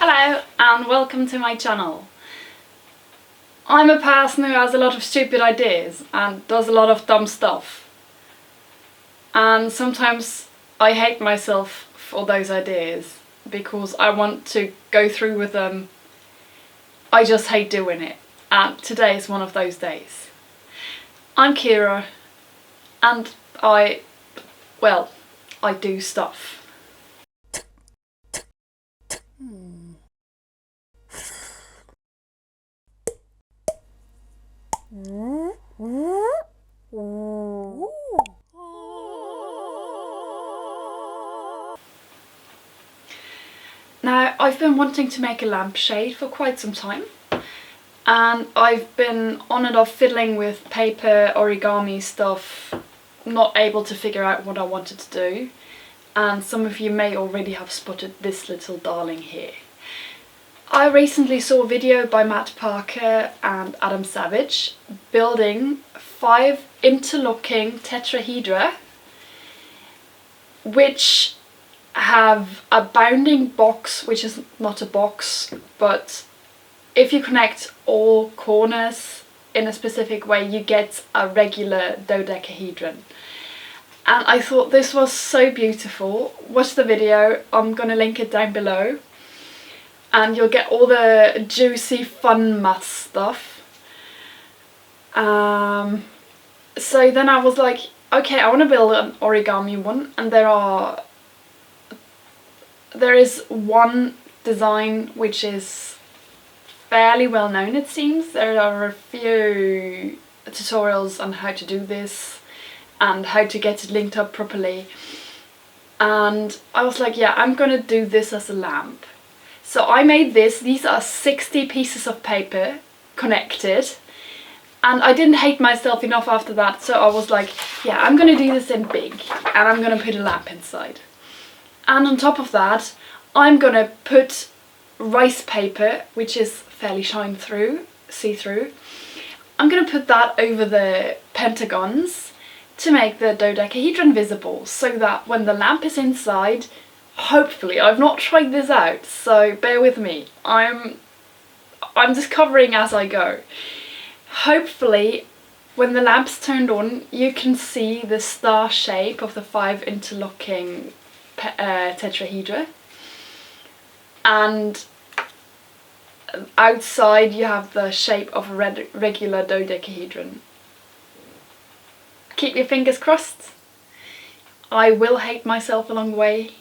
Hello and welcome to my channel. I'm a person who has a lot of stupid ideas and does a lot of dumb stuff. And sometimes I hate myself for those ideas because I want to go through with them. I just hate doing it. And today is one of those days. I'm Kira and I do stuff. Now, I've been wanting to make a lampshade for quite some time, and I've been on and off fiddling with paper, origami stuff, not able to figure out what I wanted to do, and some of you may already have spotted this little darling here. I recently saw a video by Matt Parker and Adam Savage building 5 interlocking tetrahedra which have a bounding box, which is not a box, but if you connect all corners in a specific way you get a regular dodecahedron. And I thought this was so beautiful. Watch the video, I'm gonna link it down below. And you'll get all the juicy fun math stuff. So then I was like, okay, I want to build an origami one, and there is one design which is fairly well known, it seems. There are a few tutorials on how to do this and how to get it linked up properly. And I was like, yeah, I'm gonna do this as a lamp. So I made this. These are 60 pieces of paper connected, and I didn't hate myself enough after that, so I was like, yeah, I'm gonna do this in big and I'm gonna put a lamp inside. And on top of that I'm gonna put rice paper, which is fairly see-through. I'm gonna put that over the pentagons to make the dodecahedron visible, so that when the lamp is inside, hopefully, I've not tried this out, so bear with me. I'm discovering as I go. Hopefully, when the lamp's turned on, you can see the star shape of the 5 interlocking tetrahedra. And outside you have the shape of a regular dodecahedron. Keep your fingers crossed. I will hate myself along the way.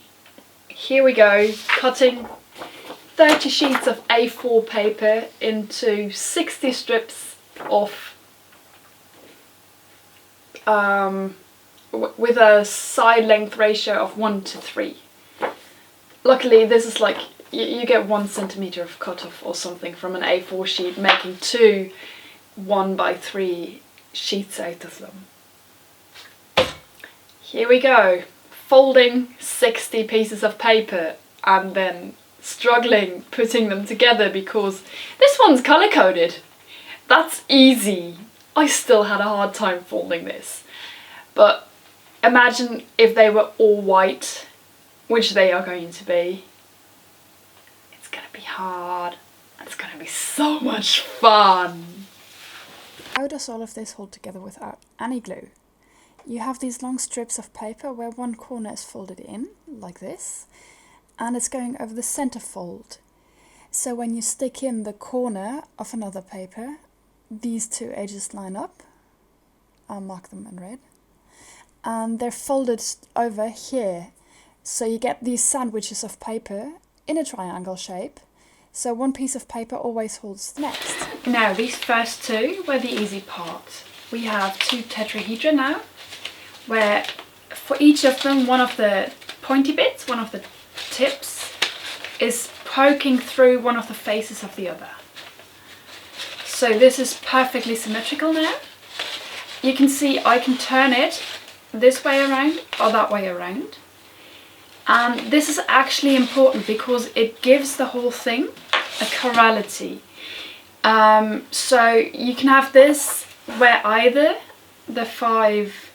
Here we go, cutting 30 sheets of A4 paper into 60 strips of with a side length ratio of 1:3. Luckily this is like, you get 1 centimeter of cut off or something from an A4 sheet, making 2 1:3 sheets out of them. Here we go. Folding 60 pieces of paper and then struggling putting them together because this one's colour coded. That's easy. I still had a hard time folding this. But imagine if they were all white, which they are going to be. It's gonna be hard. It's gonna be so much fun. How does all of this hold together without any glue? You have these long strips of paper where one corner is folded in, like this, and it's going over the center fold. So when you stick in the corner of another paper, these 2 edges line up. I'll mark them in red. And they're folded over here. So you get these sandwiches of paper in a triangle shape. So one piece of paper always holds the next. Now these first 2 were the easy part. We have 2 tetrahedra now, where for each of them one of the pointy bits, one of the tips, is poking through one of the faces of the other. So this is perfectly symmetrical now. You can see I can turn it this way around or that way around. And this is actually important because it gives the whole thing a chirality. So you can have this where either the 5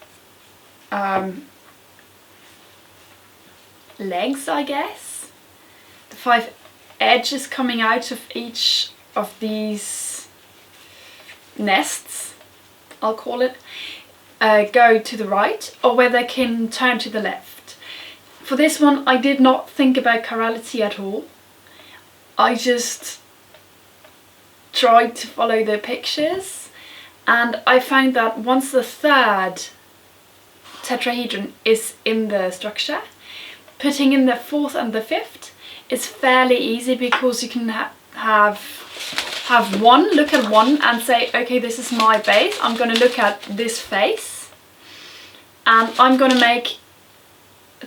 legs, I guess, the 5 edges coming out of each of these nests, I'll call it, go to the right, or whether they can turn to the left. For this one, I did not think about chirality at all. I just tried to follow the pictures, and I found that once the third tetrahedron is in the structure, putting in the fourth and the fifth is fairly easy, because you can have one, look at one and say, okay, this is my base, I'm going to look at this face, and I'm going to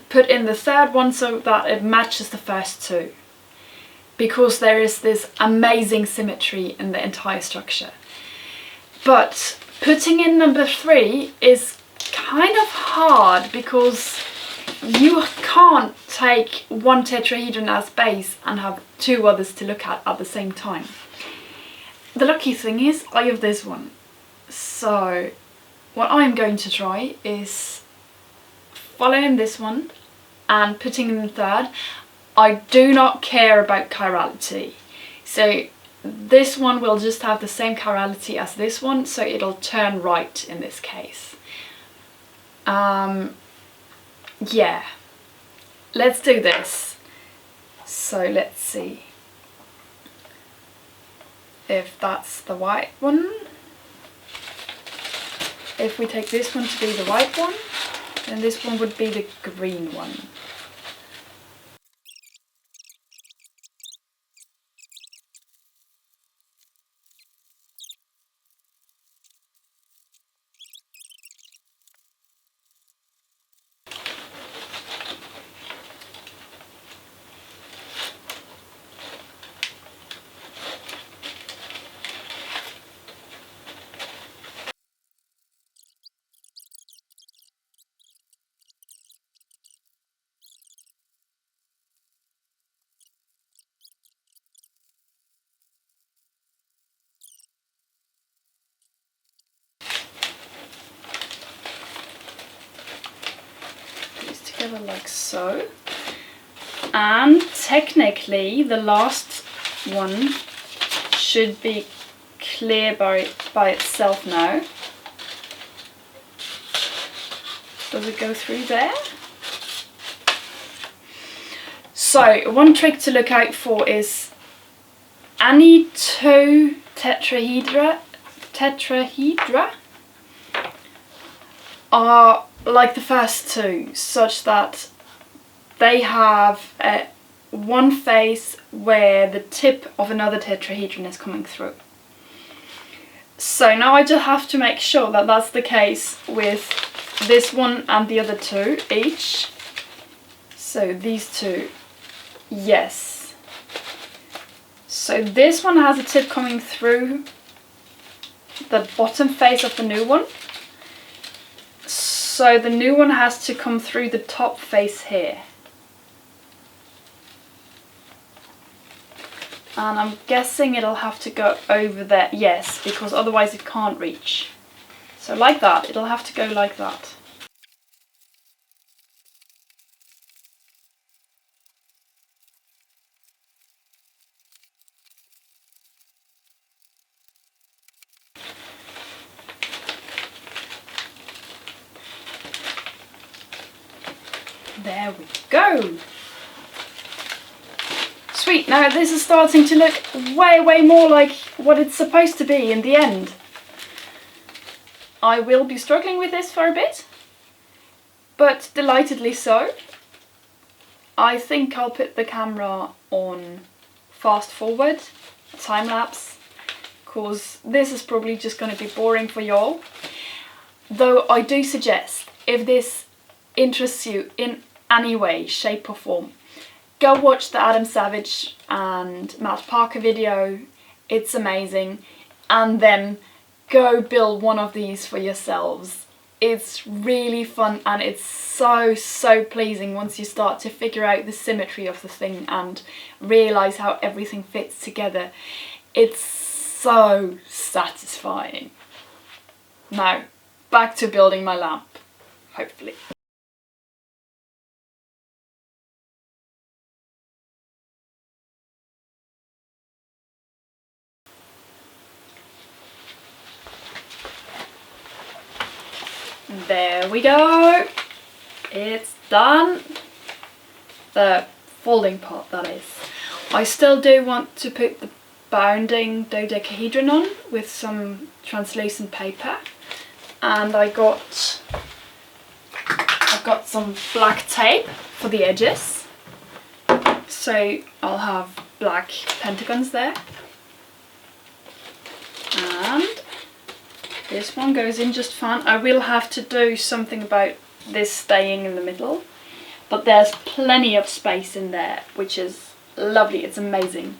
put in the third one so that it matches the first two, because there is this amazing symmetry in the entire structure. But putting in number 3 is kind of hard, because you can't take one tetrahedron as base and have 2 others to look at the same time. The lucky thing is I have this one. So what I'm going to try is following this one and putting in the third. I do not care about chirality. So this one will just have the same chirality as this one, so it'll turn right in this case. Yeah, let's do this. So let's see if that's the white one. If we take this one to be the white one, then this one would be the green one. Together like so, and technically the last one should be clear by itself now. Does it go through there? So one trick to look out for is any 2 tetrahedra are like the first 2, such that they have one face where the tip of another tetrahedron is coming through. So now I just have to make sure that that's the case with this one and the other 2 each. So these 2, yes. So this one has a tip coming through the bottom face of the new one. So the new one has to come through the top face here. And I'm guessing it'll have to go over there, yes, because otherwise it can't reach. So like that, it'll have to go like that. There we go. Sweet, now this is starting to look way more like what it's supposed to be in the end. I will be struggling with this for a bit, but delightedly so. I think I'll put the camera on fast forward, time lapse, because this is probably just going to be boring for y'all. Though I do suggest, if this interests you in any way, shape or form, go watch the Adam Savage and Matt Parker video. It's amazing. And then go build one of these for yourselves. It's really fun, and it's so pleasing once you start to figure out the symmetry of the thing and realise how everything fits together. It's so satisfying. Now, back to building my lamp, hopefully. there we go. It's done. The folding part, that is. I still do want to put the bounding dodecahedron on with some translucent paper, and I've got some black tape for the edges, so I'll have black pentagons there, and this one goes in just fine. I will have to do something about this staying in the middle, but there's plenty of space in there, which is lovely. It's amazing.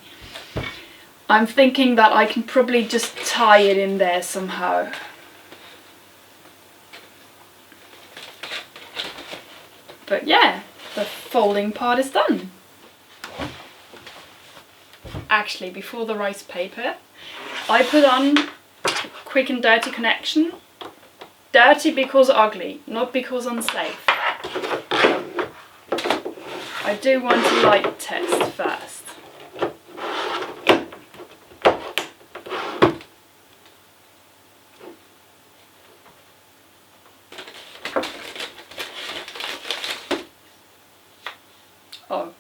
I'm thinking that I can probably just tie it in there somehow. But yeah, the folding part is done. Actually, before the rice paper, I put on Quick and Dirty Connection. Dirty because ugly, not because unsafe. I do want a light test first. Oh.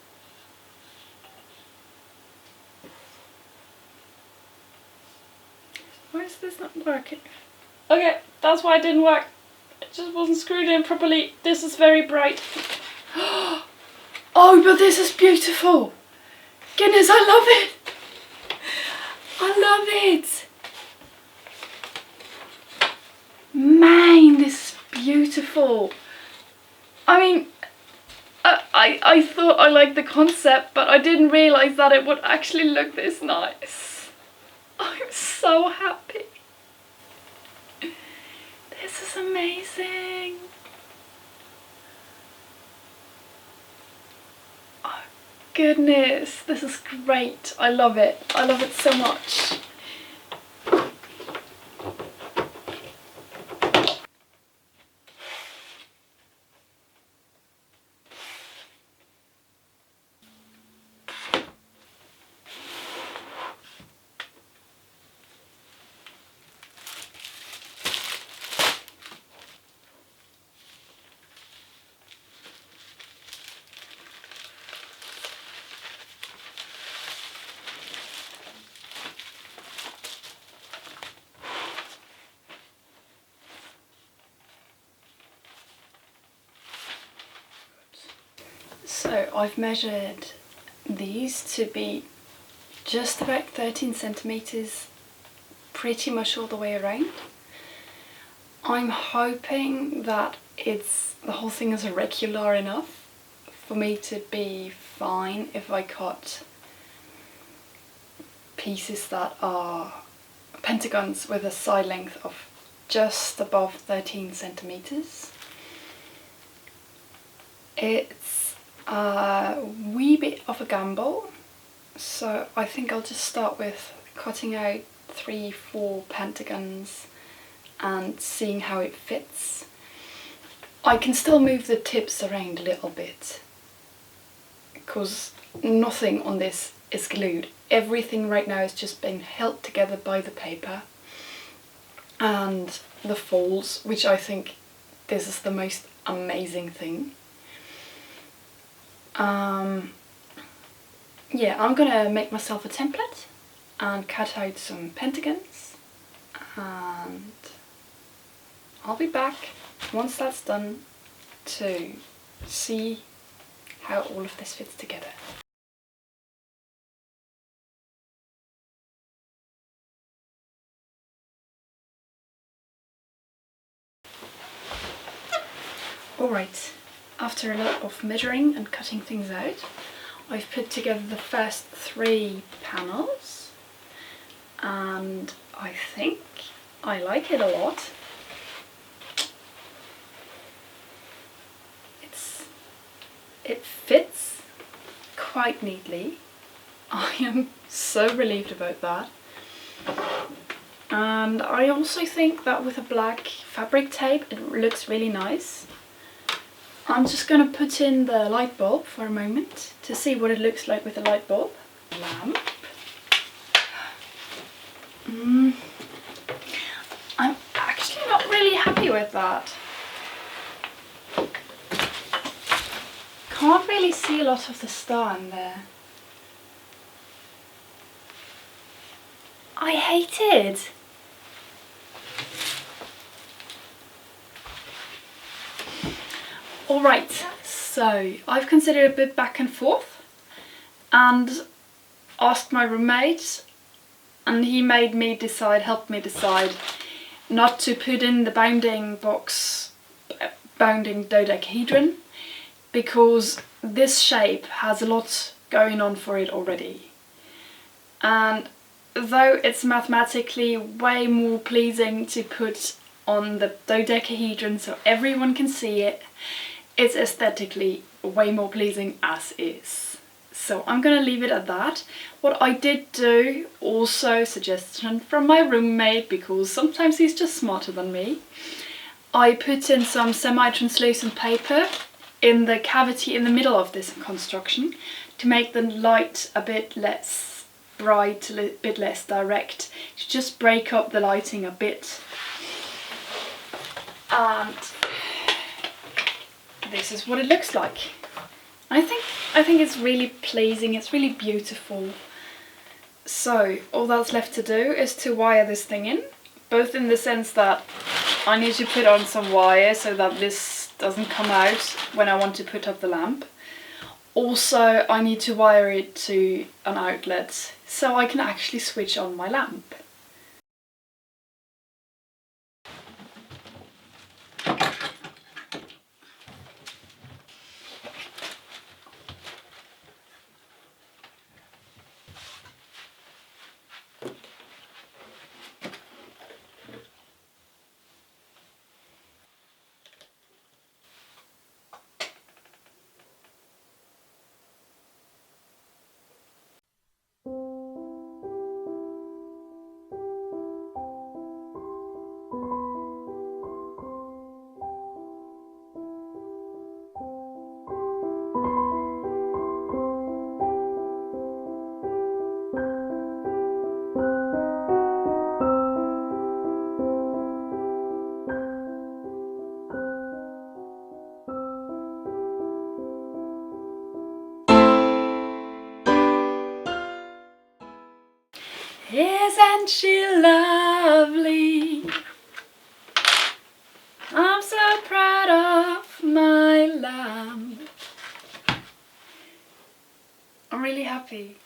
Why is this not working? Okay, that's why it didn't work. It just wasn't screwed in properly. This is very bright. Oh, but this is beautiful. Goodness, I love it. I love it. Man, this is beautiful. I mean, I thought I liked the concept, but I didn't realise that it would actually look this nice. I'm so happy. This is amazing. Oh goodness, this is great. I love it. I love it so much. So I've measured these to be just about 13 centimeters, pretty much all the way around. I'm hoping that the whole thing is irregular enough for me to be fine if I cut pieces that are pentagons with a side length of just above 13 centimeters. It's a wee bit of a gamble, so I think I'll just start with cutting out 3-4 pentagons and seeing how it fits. I can still move the tips around a little bit because nothing on this is glued. Everything right now is just being held together by the paper and the folds, which I think this is the most amazing thing. Yeah, I'm gonna make myself a template and cut out some pentagons, and I'll be back once that's done to see how all of this fits together. Alright, after a lot of measuring and cutting things out, I've put together the first 3 panels, and I think I like it a lot. It fits quite neatly. I am so relieved about that. And I also think that with a black fabric tape it looks really nice. I'm just going to put in the light bulb for a moment to see what it looks like with a light bulb. Lamp. I'm actually not really happy with that. can't really see a lot of the star in there. I hate it. Alright, so I've considered a bit back and forth and asked my roommate, and he made me decide, helped me decide not to put in the bounding box, bounding dodecahedron, because this shape has a lot going on for it already. And though it's mathematically way more pleasing to put on the dodecahedron so everyone can see it, it's aesthetically way more pleasing as is. So I'm gonna leave it at that. What I did do, also suggestion from my roommate, because sometimes he's just smarter than me, I put in some semi-translucent paper in the cavity in the middle of this construction to make the light a bit less bright, a bit less direct, to just break up the lighting a bit. And this is what it looks like. I think it's really pleasing, it's really beautiful. So all that's left to do is to wire this thing in, both in the sense that I need to put on some wire so that this doesn't come out when I want to put up the lamp. Also, I need to wire it to an outlet so I can actually switch on my lamp. Isn't she lovely? I'm so proud of my lamb. I'm really happy.